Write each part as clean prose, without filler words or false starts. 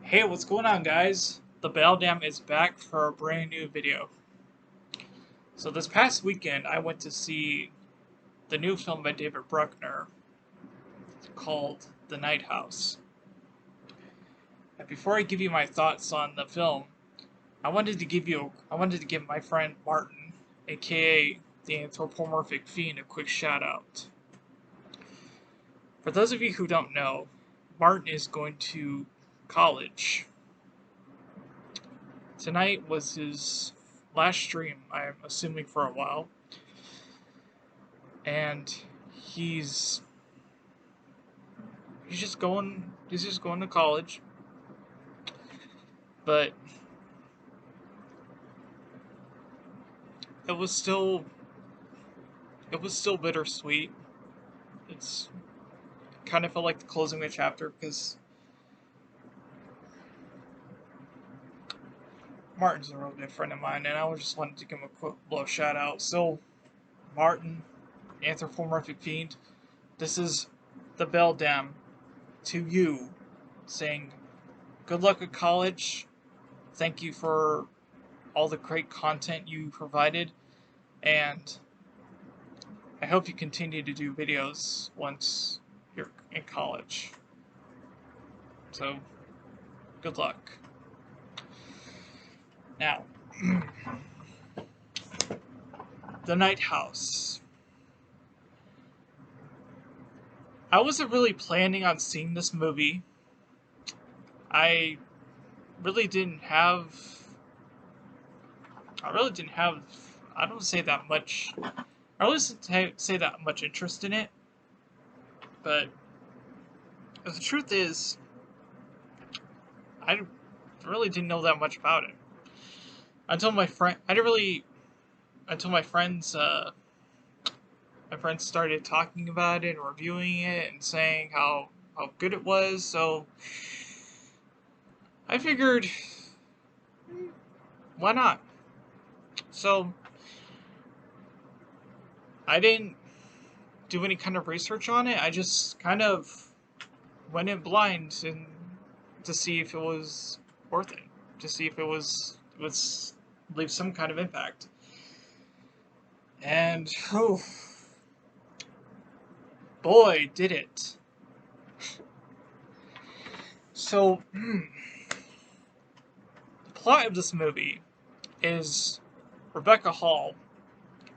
Hey, what's going on, guys? The Beldam is back for a brand new video. So this past weekend, I went to see the new film by David Bruckner called The Night House. And before I give you my thoughts on the film, I wanted to give my friend Martin, aka the Anthropomorphic Fiend, a quick shout out. For those of you who don't know, Martin is going to college. Tonight was his last stream, I'm assuming, for a while. And he's he's just going to college. But it was still it was still bittersweet. It's kind of felt like the closing of a chapter because Martin's a real good friend of mine, and I just wanted to give him a quick little shout out. So, Martin, Anthropomorphic Fiend, this is the Beldam to you, saying good luck at college. Thank you for all the great content you provided, and I hope you continue to do videos once you're in college. So, good luck. Now, The Night House. I wasn't really planning on seeing this movie. I really didn't have. I really didn't have. I don't say that much. I really didn't say that much interest in it. But the truth is, I really didn't know that much about it until my friend. I didn't really until my friends started talking about it and reviewing it and saying how good it was. So I figured, why not? So I didn't do any kind of research on it. I just kind of went in blind and to see if it was worth it, to see if it was leave some kind of impact. And oh boy, did it. So the plot of this movie is Rebecca Hall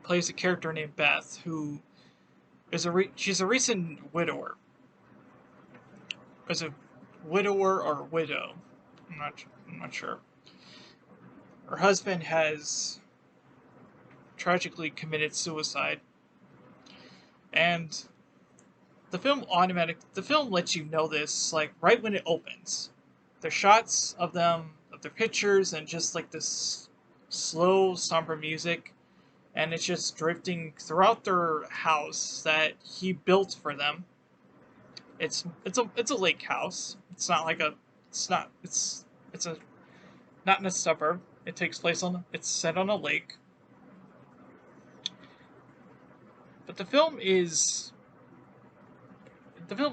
plays a character named Beth, who is she's a recent widower. Is a widower or widow? I'm not sure. Her husband has tragically committed suicide, and the film lets you know this like right when it opens. There's shots of them, of their pictures, and just like this slow, somber music, and it's just drifting throughout their house that he built for them. It's a lake house. It's not like a it's not it's a not in a suburb. It takes place on it's set on a lake. But the film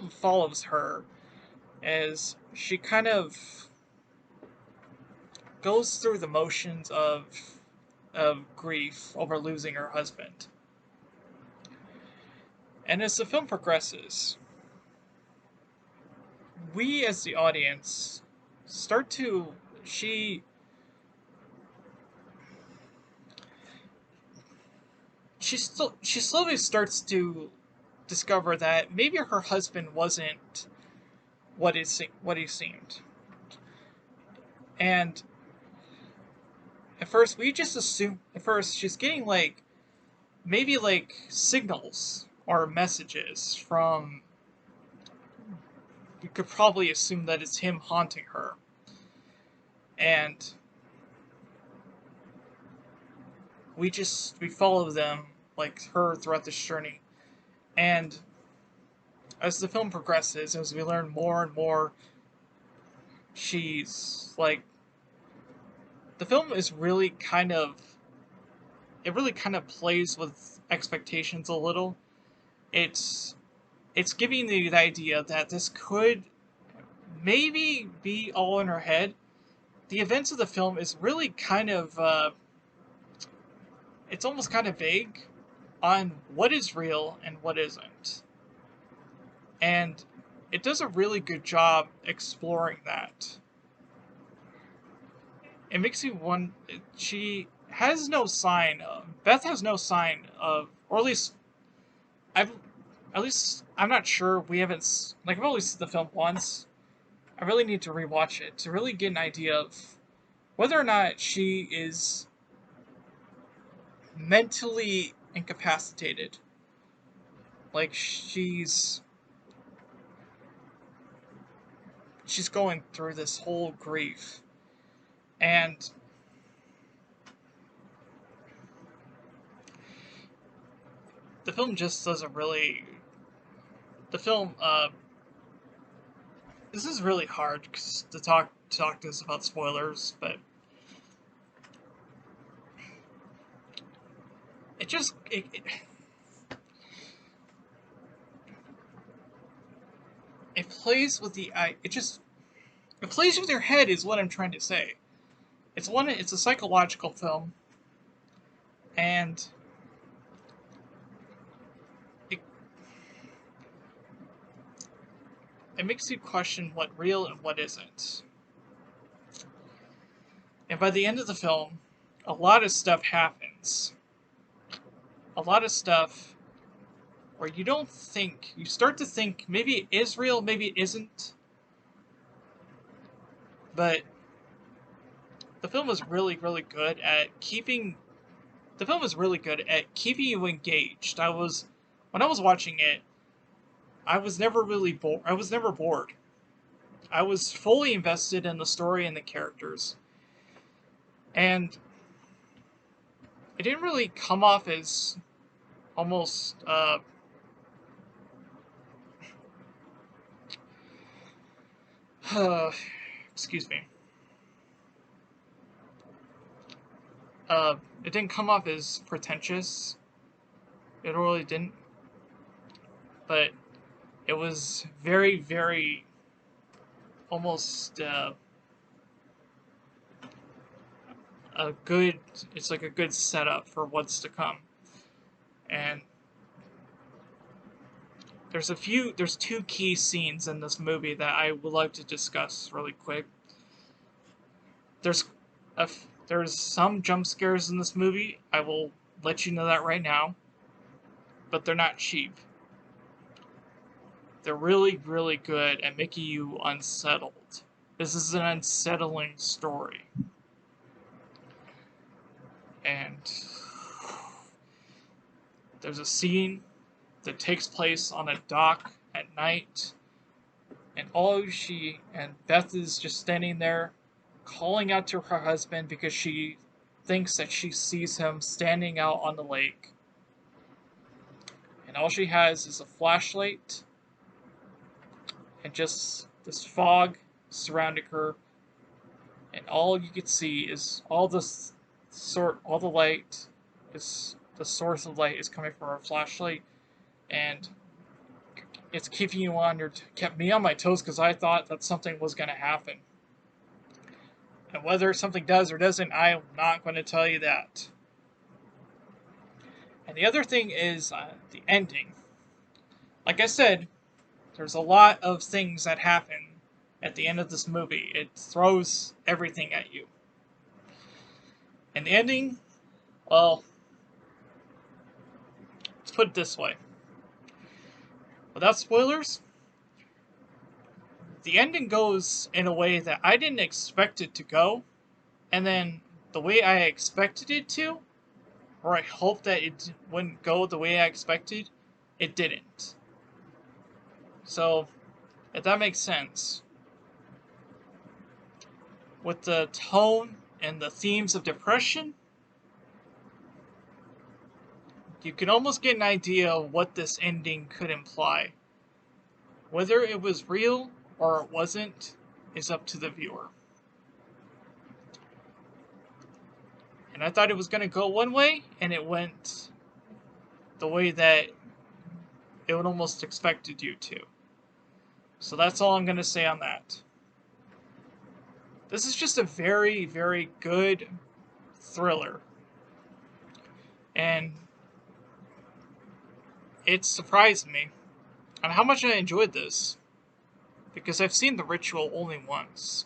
follows her as she kind of goes through the motions of grief over losing her husband. And as the film progresses, we as the audience start to she slowly starts to discover that maybe her husband wasn't what he seemed. And at first we just assume at first she's getting like maybe like signals or messages from we could probably assume that it's him haunting her. And we follow them like her throughout this journey. And as the film progresses, as we learn more and more, she's like the film is really kind of it really kind of plays with expectations a little. It's it's giving you the idea that this could maybe be all in her head. The events of the film is really kind of, it's almost kind of vague on what is real and what isn't. And it does a really good job exploring that. It makes you wonder. She has no sign. Beth has no sign of, or I've, at least I'm not sure. We haven't I've only seen the film once. I really need to rewatch it to really get an idea of whether or not she is mentally incapacitated. Like she's going through this whole grief, and the film just doesn't really. The film, this is really hard to talk to us about spoilers, but it just it plays with the it plays with your head is what I'm trying to say. It's a psychological film, and it makes you question what real and what isn't. And by the end of the film, a lot of stuff happens. A lot of stuff where you start to think maybe it is real, maybe it isn't. But the film is really, really good at keeping you engaged. When I was watching it, I was never really bored. I was never bored. I was fully invested in the story and the characters. And it didn't really come off as almost excuse me. It didn't come off as pretentious. It really didn't. But it was very, very almost it's like a good setup for what's to come. And there's two key scenes in this movie that I would like to discuss really quick. There's some jump scares in this movie. I will let you know that right now. But they're not cheap. They're really, really good at making you unsettled. This is an unsettling story. And there's a scene that takes place on a dock at night, and Beth is just standing there calling out to her husband because she thinks that she sees him standing out on the lake. And all she has is a flashlight and just this fog surrounding her, and all you can see is all the light is the source of light is coming from her flashlight, and it's keeping you kept me on my toes because I thought that something was going to happen. And whether something does or doesn't, I'm not going to tell you that. And the other thing is the ending. Like I said, there's a lot of things that happen at the end of this movie. It throws everything at you. And the ending, well, let's put it this way. Without spoilers, the ending goes in a way that I didn't expect it to go, and then the way I expected it to, or I hoped that it wouldn't go the way I expected, it didn't. So, if that makes sense, with the tone and the themes of depression, you can almost get an idea of what this ending could imply. Whether it was real or it wasn't is up to the viewer. And I thought it was going to go one way, and it went the way that it would almost expected you to. So that's all I'm going to say on that. This is just a very, very good thriller. And it surprised me on how much I enjoyed this. Because I've seen The Ritual only once.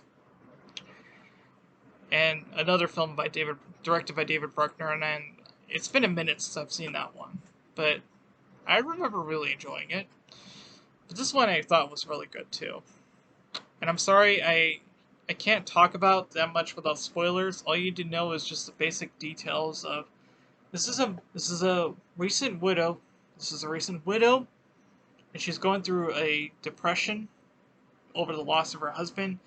And another film directed by David Bruckner, and then it's been a minute since I've seen that one. But I remember really enjoying it. But this one I thought was really good too. And I'm sorry I can't talk about that much without spoilers. All you need to know is just the basic details of this is a recent widow. This is a recent widow, and she's going through a depression over the loss of her husband.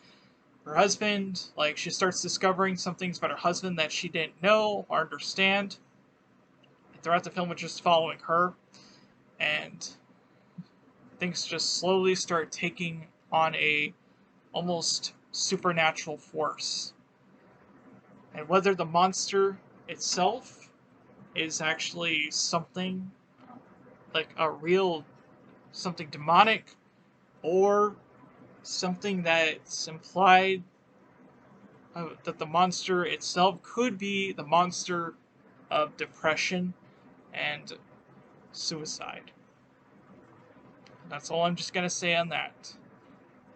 Her husband, like, she starts discovering some things about her husband that she didn't know or understand. And throughout the film, it's just following her, and things just slowly start taking on a almost supernatural force. And whether the monster itself is actually something like a real, something demonic, or something that's implied that the monster itself could be the monster of depression and suicide. That's all I'm just going to say on that.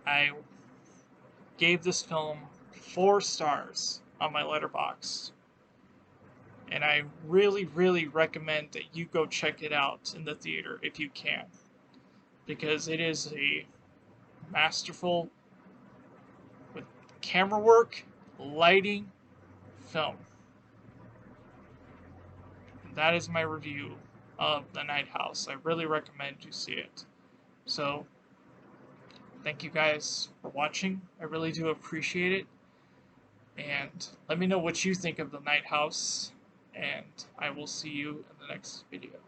I gave this film 4 stars on my Letterboxd. And I really, really recommend that you go check it out in the theater if you can. Because it is a masterful, with camera work, lighting, film. And that is my review of The Night House. I really recommend you see it. So, thank you guys for watching. I really do appreciate it. And let me know what you think of The Night House. And I will see you in the next video.